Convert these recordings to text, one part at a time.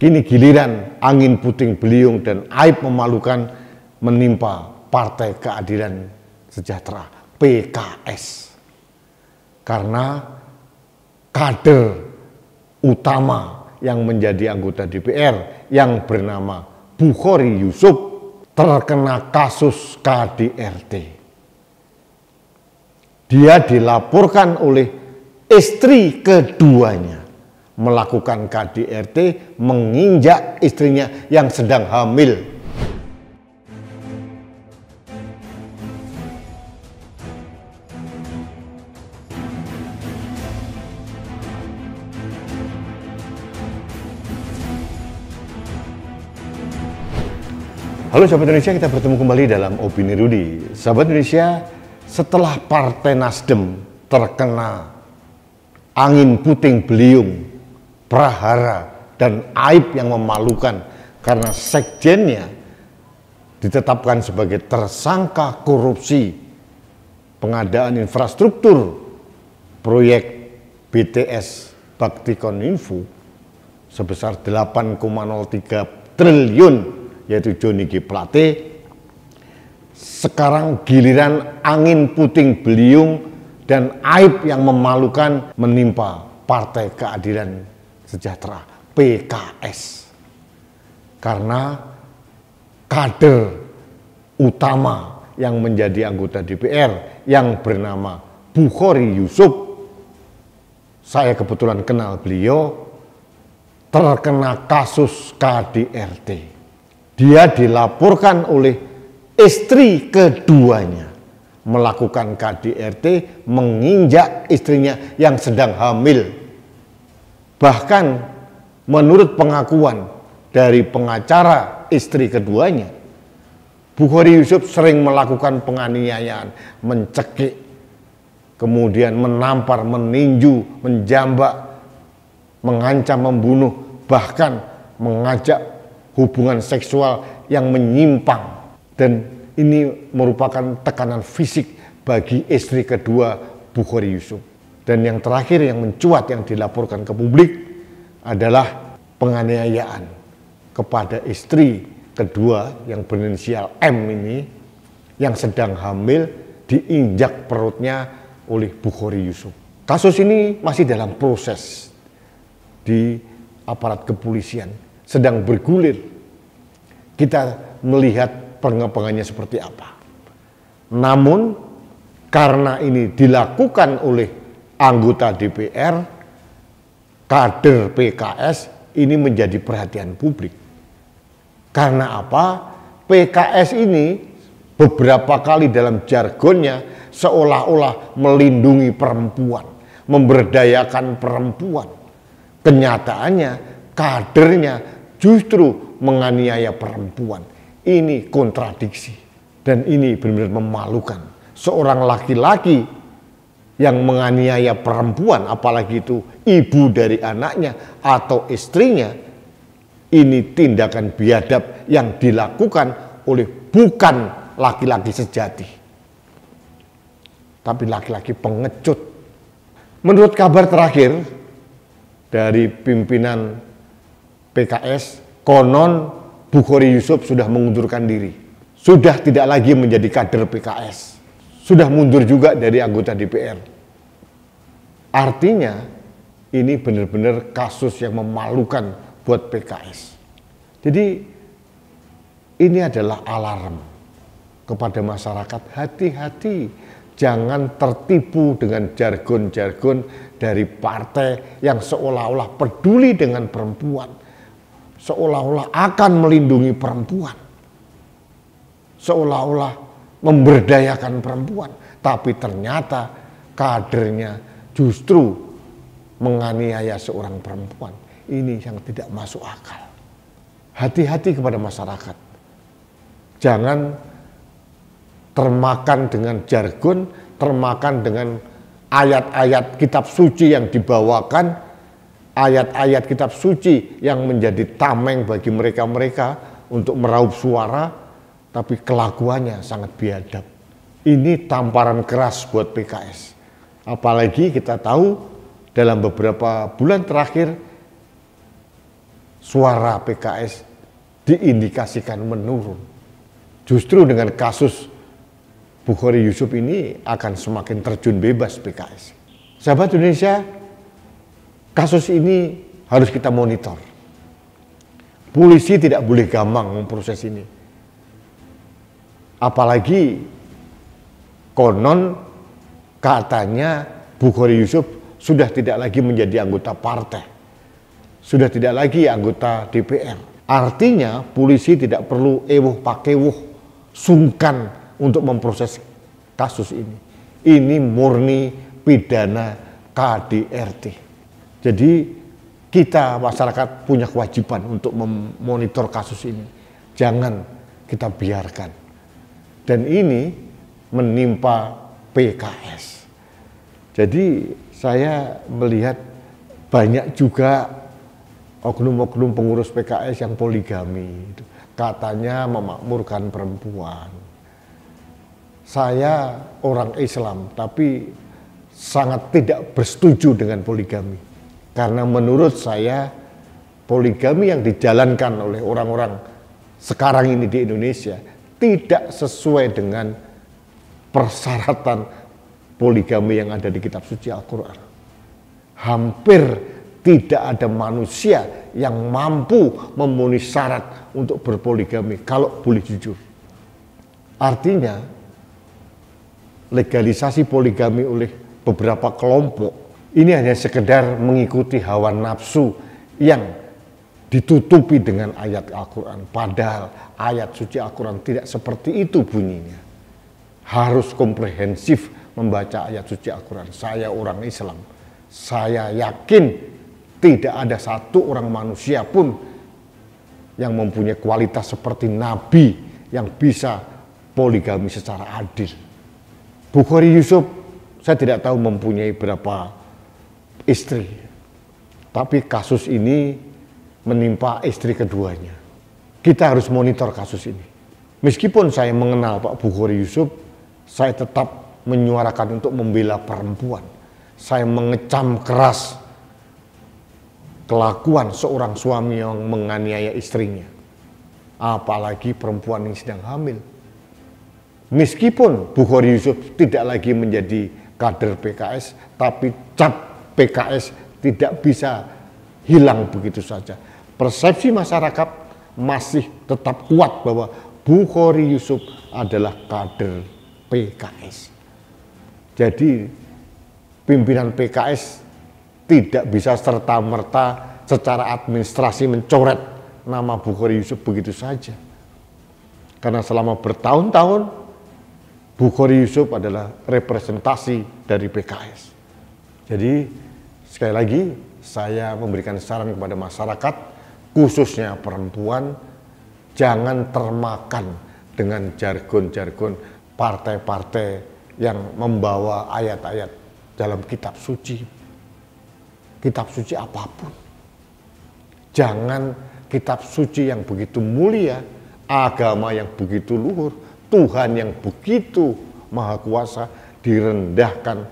Kini giliran angin puting beliung dan aib memalukan menimpa Partai Keadilan Sejahtera (PKS). Karena kader utama yang menjadi anggota DPR yang bernama Bukhari Yusuf terkena kasus KDRT. Dia dilaporkan oleh istri keduanya melakukan KDRT, menginjak istrinya yang sedang hamil. Halo sahabat Indonesia, kita bertemu kembali dalam Opini Rudi. Sahabat Indonesia, setelah Partai Nasdem terkena angin puting beliung, prahara, dan aib yang memalukan karena sekjennya ditetapkan sebagai tersangka korupsi pengadaan infrastruktur proyek BTS Bakti Kominfo sebesar 8,03 triliun, yaitu Johnny G. Plate. Sekarang giliran angin puting beliung dan aib yang memalukan menimpa Partai Keadilan Sejahtera (PKS). Karena kader utama yang menjadi anggota DPR yang bernama Bukhari Yusuf, saya kebetulan kenal beliau, terkena kasus KDRT. Dia dilaporkan oleh istri keduanya melakukan KDRT, menginjak istrinya yang sedang hamil. Bahkan menurut pengakuan dari pengacara istri keduanya, Bukhari Yusuf sering melakukan penganiayaan, mencekik, kemudian menampar, meninju, menjambak, mengancam membunuh, bahkan mengajak hubungan seksual yang menyimpang. Dan ini merupakan tekanan fisik bagi istri kedua Bukhari Yusuf. Dan yang terakhir yang mencuat, yang dilaporkan ke publik adalah penganiayaan kepada istri kedua yang berinisial M ini, yang sedang hamil, diinjak perutnya oleh Bukhari Yusuf. Kasus ini masih dalam proses di aparat kepolisian, sedang bergulir. Kita melihat pengembangannya seperti apa. Namun karena ini dilakukan oleh anggota DPR, kader PKS, ini menjadi perhatian publik. Karena apa? PKS ini beberapa kali dalam jargonnya seolah-olah melindungi perempuan, memberdayakan perempuan. Kenyataannya kadernya justru menganiaya perempuan. Ini kontradiksi dan ini benar-benar memalukan. Seorang laki-laki yang menganiaya perempuan, apalagi itu ibu dari anaknya atau istrinya, ini tindakan biadab yang dilakukan oleh bukan laki-laki sejati, tapi laki-laki pengecut. Menurut kabar terakhir dari pimpinan PKS, konon Bukhari Yusuf sudah mengundurkan diri, sudah tidak lagi menjadi kader PKS, sudah mundur juga dari anggota DPR. Artinya ini benar-benar kasus yang memalukan buat PKS. Jadi ini adalah alarm kepada masyarakat, hati-hati, jangan tertipu dengan jargon-jargon dari partai yang seolah-olah peduli dengan perempuan, seolah-olah akan melindungi perempuan, seolah-olah memberdayakan perempuan, tapi ternyata kadernya justru menganiaya seorang perempuan. Ini yang tidak masuk akal. Hati-hati kepada masyarakat. Jangan termakan dengan jargon, termakan dengan ayat-ayat kitab suci yang dibawakan, ayat-ayat kitab suci yang menjadi tameng bagi mereka-mereka untuk meraup suara, tapi kelakuannya sangat biadab. Ini tamparan keras buat PKS. Apalagi kita tahu dalam beberapa bulan terakhir suara PKS diindikasikan menurun. Justru dengan kasus Bukhari Yusuf ini akan semakin terjun bebas PKS. Sahabat Indonesia, kasus ini harus kita monitor. Polisi tidak boleh gampang memproses ini. Apalagi konon katanya Bukhari Yusuf sudah tidak lagi menjadi anggota partai. Sudah tidak lagi anggota DPR. Artinya polisi tidak perlu ewuh pakewuh sungkan untuk memproses kasus ini. Ini murni pidana KDRT. Jadi kita masyarakat punya kewajiban untuk memonitor kasus ini. Jangan kita biarkan. Dan ini menimpa PKS. Jadi saya melihat banyak juga oknum-oknum pengurus PKS yang poligami. Katanya memakmurkan perempuan. Saya orang Islam, tapi sangat tidak bersetuju dengan poligami. Karena menurut saya, poligami yang dijalankan oleh orang-orang sekarang ini di Indonesia tidak sesuai dengan persyaratan poligami yang ada di kitab suci Al-Quran. Hampir tidak ada manusia yang mampu memenuhi syarat untuk berpoligami kalau boleh jujur. Artinya, legalisasi poligami oleh beberapa kelompok ini hanya sekedar mengikuti hawa nafsu yang ditutupi dengan ayat Al-Quran. Padahal ayat suci Al-Quran tidak seperti itu bunyinya. Harus komprehensif membaca ayat suci Al-Quran. Saya orang Islam. Saya yakin tidak ada satu orang manusia pun yang mempunyai kualitas seperti Nabi yang bisa poligami secara adil. Bukhari Yusuf, saya tidak tahu mempunyai berapa istri. Tapi kasus ini menimpa istri keduanya. Kita harus monitor kasus ini. Meskipun saya mengenal Pak Bukhari Yusuf, saya tetap menyuarakan untuk membela perempuan. Saya mengecam keras kelakuan seorang suami yang menganiaya istrinya. Apalagi perempuan yang sedang hamil. Meskipun Bukhari Yusuf tidak lagi menjadi kader PKS, tapi cap PKS tidak bisa hilang begitu saja. Persepsi masyarakat masih tetap kuat bahwa Bukhari Yusuf adalah kader PKS. Jadi pimpinan PKS tidak bisa serta-merta secara administrasi mencoret nama Bukhari Yusuf begitu saja. Karena selama bertahun-tahun Bukhari Yusuf adalah representasi dari PKS. Jadi sekali lagi saya memberikan saran kepada masyarakat, khususnya perempuan, jangan termakan dengan jargon-jargon partai-partai yang membawa ayat-ayat dalam kitab suci. Kitab suci apapun. Jangan kitab suci yang begitu mulia, agama yang begitu luhur, Tuhan yang begitu maha kuasa direndahkan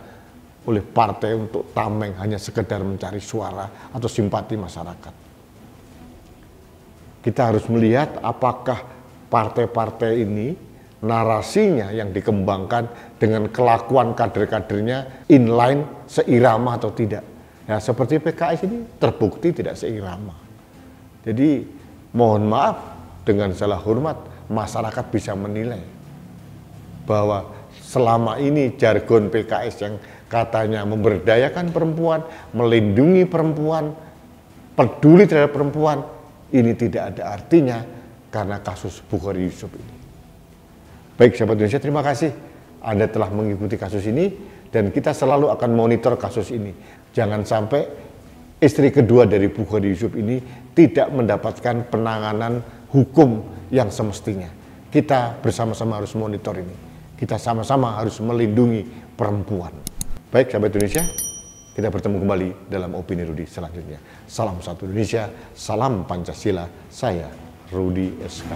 oleh partai untuk tameng hanya sekedar mencari suara atau simpati masyarakat. Kita harus melihat apakah partai-partai ini narasinya yang dikembangkan dengan kelakuan kader-kadernya inline, seirama atau tidak. Ya, seperti PKS ini terbukti tidak seirama. Jadi mohon maaf, dengan salah hormat masyarakat bisa menilai bahwa selama ini jargon PKS yang katanya memberdayakan perempuan, melindungi perempuan, peduli terhadap perempuan, ini tidak ada artinya karena kasus Bukhari Yusuf ini. Baik sahabat Indonesia, terima kasih Anda telah mengikuti kasus ini dan kita selalu akan monitor kasus ini. Jangan sampai istri kedua dari Bukhari Yusuf ini tidak mendapatkan penanganan hukum yang semestinya. Kita bersama-sama harus monitor ini. Kita sama-sama harus melindungi perempuan. Baik sahabat Indonesia, kita bertemu kembali dalam Opini Rudi selanjutnya. Salam satu Indonesia, salam Pancasila. Saya Rudi SK.